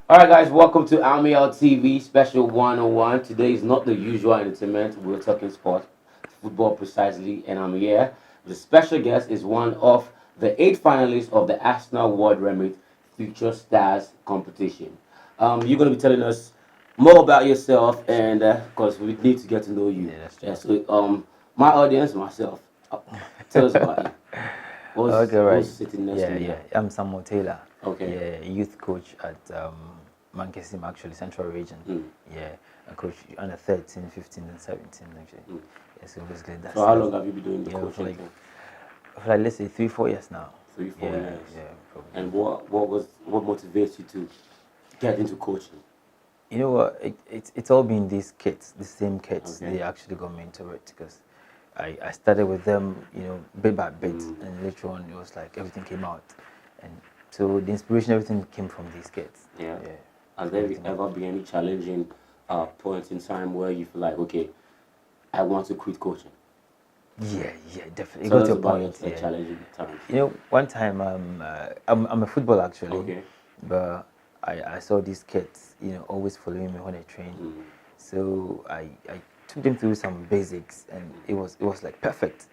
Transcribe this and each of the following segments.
Alright guys, welcome to Amiel TV Special 101. Today is not the usual entertainment. We're talking sport, football precisely, and I'm here. The special guest is one of the 8 finalists of the Arsenal WorldRemit's Future Stars competition. You're going to be telling us more about yourself, and because we need to get to know you. Yeah, that's Yeah, true. so my audience, myself, tell us about you. Okay, Who's right. sitting next to Yeah, me yeah. here? I'm Samuel Taylor. Okay. Yeah, youth coach at Manchester, actually, Central Region. Mm. Yeah, I coach under 13, 15, and 17, actually. Mm. Yeah, so basically, So how long have you been doing the for coaching like, thing? for like, let's say 3, 4 years now. 3, 4 years. Yeah, probably. And what motivates you to get into coaching? You know what? It's all been these kids, the same kids. Okay. They actually got me into it because I started with them, bit by bit, and later on it was like everything came out, and so the inspiration, everything came from these kids. Yeah. Yeah. Has there ever been any challenging points in time where you feel like, okay, I want to quit coaching? Yeah, definitely. It Tell got us to a about point. your Yeah. challenging times. One time I'm a footballer actually, Okay. but I saw these kids, always following me when I train. Mm. So I took them through some basics, and it was like perfect.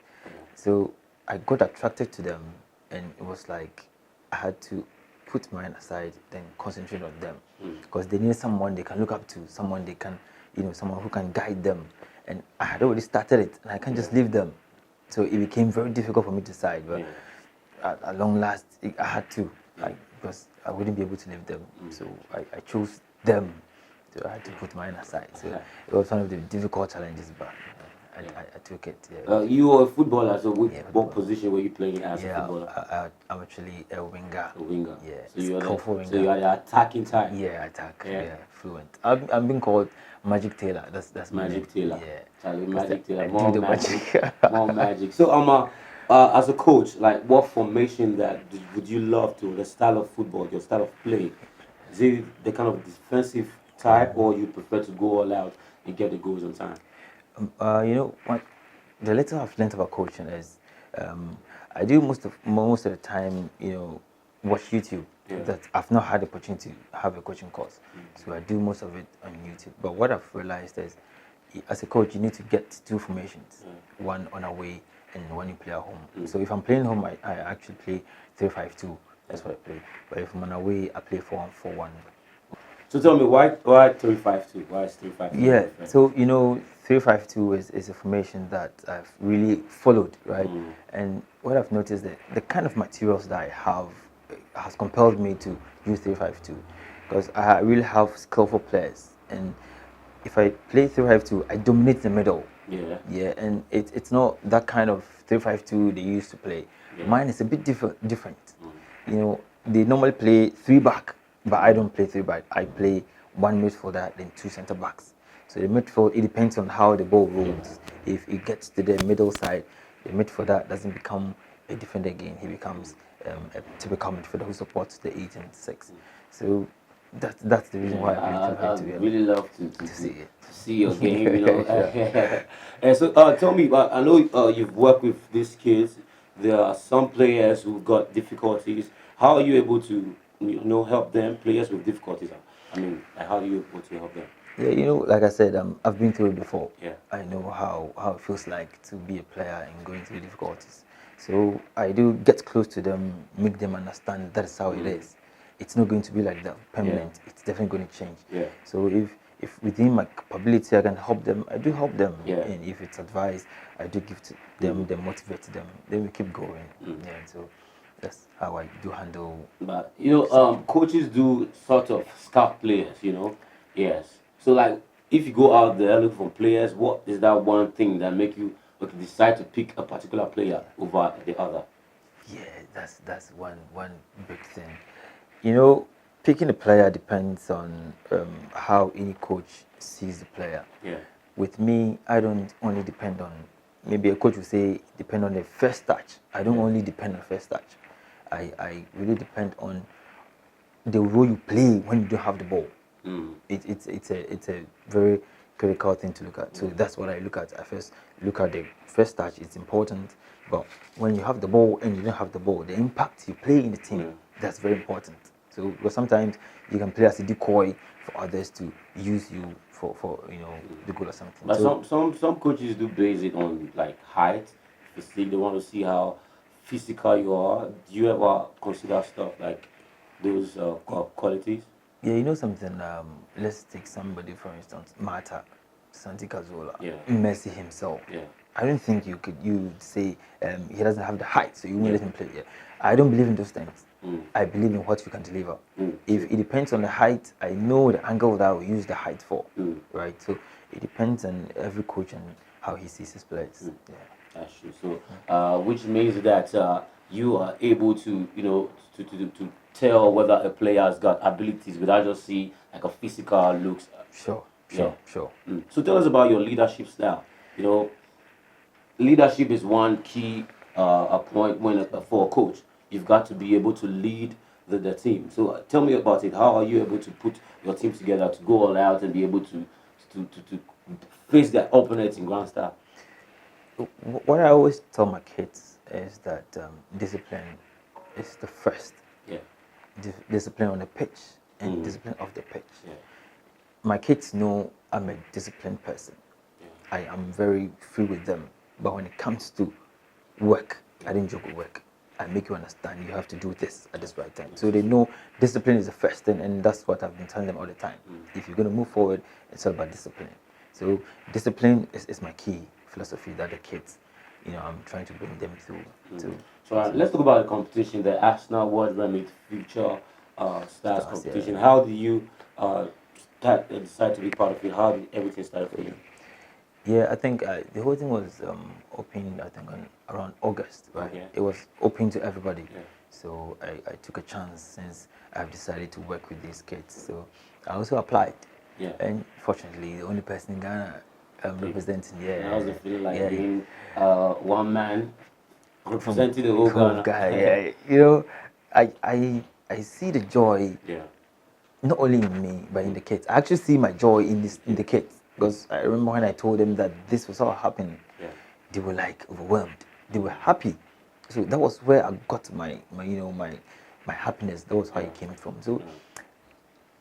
So I got attracted to them, and it was like I had to put mine aside, then concentrate on them, because they need someone they can look up to, someone they can, someone who can guide them. And I had already started it, and I can't just leave them. So it became very difficult for me to decide. But at long last, I had to, because I wouldn't be able to leave them. So I chose them. So I had to put mine aside. So it was one of the difficult challenges, but I took it. Yeah. You were a footballer, so Yeah, what football. position were you playing as a Yeah, footballer? I'm actually a winger. A winger. Yeah, So you are skillful winger. so you are the attacking type. Yeah, attack. Yeah. Yeah, fluent. I'm being called Magic Taylor. That's my Magic name. Taylor. Yeah, Charlie 'cause Magic Taylor. I More do the magic. magic. More magic. So as a coach, like what formation would you love to? The style of football, your style of play, is it the kind of defensive type, or you prefer to go all out and get the goals on time? What the little I've learned about coaching is, I do most of the time, watch YouTube. Yeah. That I've not had the opportunity to have a coaching course, so I do most of it on YouTube. But what I've realized is, as a coach, you need to get two formations: one on away and one you play at home. So if I'm playing home, I actually play 3-5-2. That's what I play. But if I'm on away, I play 4-1-4-1. So tell me why 3-5-2? Why is 3-5-2 Yeah, different? so 3-5-2 is a formation that I've really followed, right? And what I've noticed that the kind of materials that I have has compelled me to use 3-5-2, because I really have skillful players, and if I play 3-5-2, I dominate the middle. Yeah. Yeah, and it's not that kind of 3-5-2 they used to play. Yeah. Mine is a bit different. They normally play 3 back, but I don't play 3 back. I play one midfielder, then 2 center backs. So the midfield, it depends on how the ball rolls. If it gets to the middle side, the midfielder doesn't become a defender again. He becomes a typical midfielder who supports the 8 and 6. So that's the reason why I play I'd 3-5-2. really love to see it. to see your game, Sure. And so, tell me, I know you've worked with these kids. There are some players who've got difficulties. How are you able to, help them? Players with difficulties. I mean, like, how are you able to help them? Yeah, like I said, I've been through it before. Yeah. I know how it feels like to be a player and going through difficulties. So I do get close to them, make them understand that is how it is. It's not going to be like that permanent. It's definitely going to change. Yeah. So if within my capability I can help them, I do help them. Yeah. And if it's advice, I do give to them, then motivate them. Then we keep going. Yeah. So that's how I do handle. But coaches do sort of scout players. Yes. So like, if you go out there looking for players, what is that one thing that make you decide to pick a particular player over the other? Yeah, that's one big thing. Picking a player depends on how any coach sees the player. Yeah. With me, I don't only depend on, maybe a coach would say depend on the first touch. I don't only depend on first touch. I really depend on the role you play when you don't have the ball. It's a very critical thing to look at. So that's what I look at. I first look at the first touch. It's important, but when you have the ball and you don't have the ball, the impact you play in the team, that's very important. So because sometimes you can play as a decoy for others to use you for the goal or something. But So some coaches do base it on like height, physique. They want to see how physical you are. Do you ever consider stuff like those qualities? yeah, you know something. Let's take somebody for instance, Mata, Santi Cazorla, Yeah, Messi himself. yeah, I don't think you would say he doesn't have the height, so you won't yeah. let him play. Yeah, I don't believe in those things. Mm, I believe in what you can deliver. If true. it depends on the height, I know the angle that I will use the height for, Mm, right? So it depends on every coach and how he sees his players. mm. Yeah. That's true. So, which means that you are able to, to tell whether a player has got abilities without just see like a physical looks. Sure, Yeah. sure. So tell us about your leadership style. You know, leadership is one key a point when for a coach. You've got to be able to lead the team. So tell me about it. How are you able to put your team together to go all out and be able to face their opponents in grand style? What I always tell my kids is that discipline is the first. Yeah. Discipline on the pitch and Mm. discipline off the pitch. Yeah. My kids know I'm a disciplined person. Yeah. I am very free with them. But when it comes to work, I don't joke with work. I make you understand you have to do this at this right time. So they know discipline is the first thing, and that's what I've been telling them all the time. If you're going to move forward, it's all about discipline. So discipline is my key philosophy that the kids, I'm trying to bring them through. So let's talk about the competition, the Arsenal World Remit Future Stars Stars, competition. yeah. How do you decide to be part of it? How did everything start for you? Yeah, I think the whole thing was open, I think, around August, right? Okay. It was open to everybody. Yeah. So I took a chance since I've decided to work with these kids. So I also applied. Yeah. And fortunately, the only person in Ghana representing, And how's it feel like yeah, being one man from representing the whole 12 Ghana? guy, yeah. I see the joy Yeah. not only in me but in the kids. I actually see my joy in the kids because I remember when I told them that this was all happening, Yeah. they were like overwhelmed. They were happy. So that was where I got my happiness. That was how it came from. So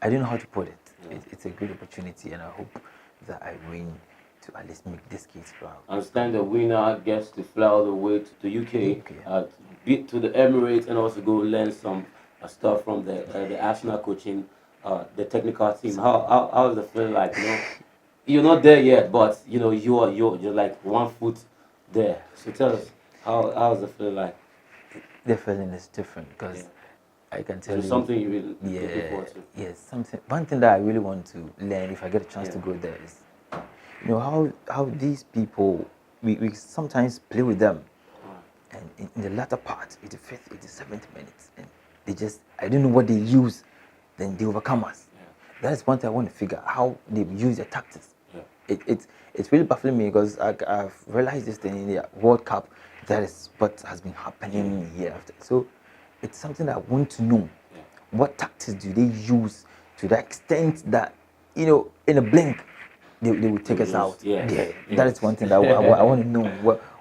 I don't know how to put it. It's a great opportunity, and I hope that I win to at least make these kids proud. I understand the winner gets to fly all the way to the UK, UK. beat to the Emirates, and also go learn some stuff from the Arsenal coaching, the technical team. How does it feel like? You're not there yet, but you're like 1 foot there. So tell us how does it feel like? The feeling is different because Yeah. I can tell So you. something you really looking forward to. Yes, something. One thing that I really want to learn if I get a chance to Yeah. go there is, how these people we sometimes play with them, and in the latter part, 85th, 87th minutes, and they just I don't know what they use, then they overcome us. Yeah. That is one thing I want to figure out how they use their tactics. Yeah. It's really baffling me because I've realized this thing in the World Cup. That is what has been happening year after. So it's something that I want to know. Yeah. What tactics do they use to the extent that in a blink they will take us out? Yeah. That is one thing that I want to know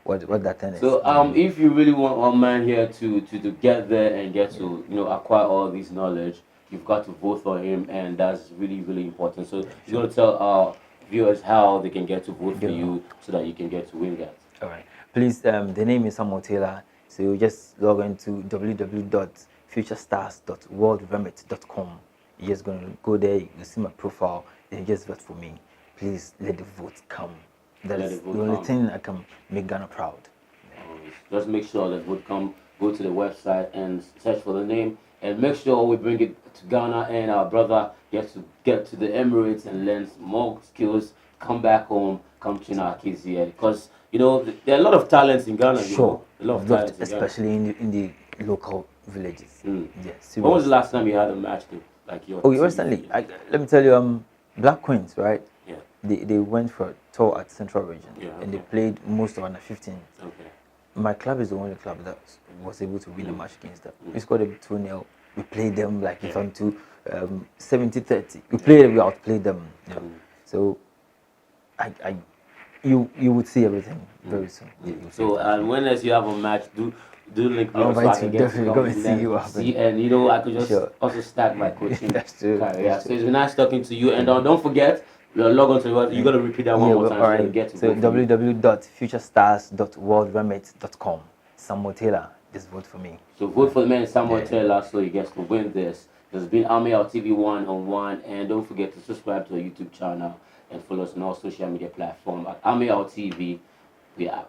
what that thing is. So if you really want one man here to get there and get to acquire all this knowledge, you've got to vote for him, and that's really really important. So you're gonna tell our viewers how they can get to vote for you so that you can get to win that. All right. Please, the name is Samuel Taylor. So you just log into www.futurestars.worldremit.com. You're just going to go there, you see my profile, and you just vote for me. Please let the vote come. That is the only thing I can make Ghana proud. Just make sure that would come. Go to the website and search for the name, and make sure we bring it to Ghana, and our brother gets to get to the Emirates and learn more skills. Come back home, come train our kids here, because there are a lot of talents in Ghana. Sure, a lot of talents, especially in the local villages. Yes. When was the last time you had a match, though? Like your recently. Let me tell you, Black Queens, right? Yeah. They went for a tour at Central Region, and they played most of under 15. Okay. My club is the only club that was able to win a match against them. We scored a 2-0. We played them like in front to 70-30. We outplayed them. So I You would see everything very soon. You will see So everything. and when else you have a match, do link me I'll up so I invite can you, get to definitely come go and and see you see, happen. and you know I could just Sure. also start my coaching That's true. career. That's So true. it's been nice talking to you. And don't forget, log on to the website. You gotta repeat that one Yeah, more well, time all so that we right. get to So vote for you. www.futurestars.worldremits.com. Samuel Taylor, just vote for me. So vote for the man Samuel Yeah. Taylor so he gets to win this. This has been Amel TV 1 on 1, and don't forget to subscribe to our YouTube channel and follow us on all social media platforms at Amel TV. We are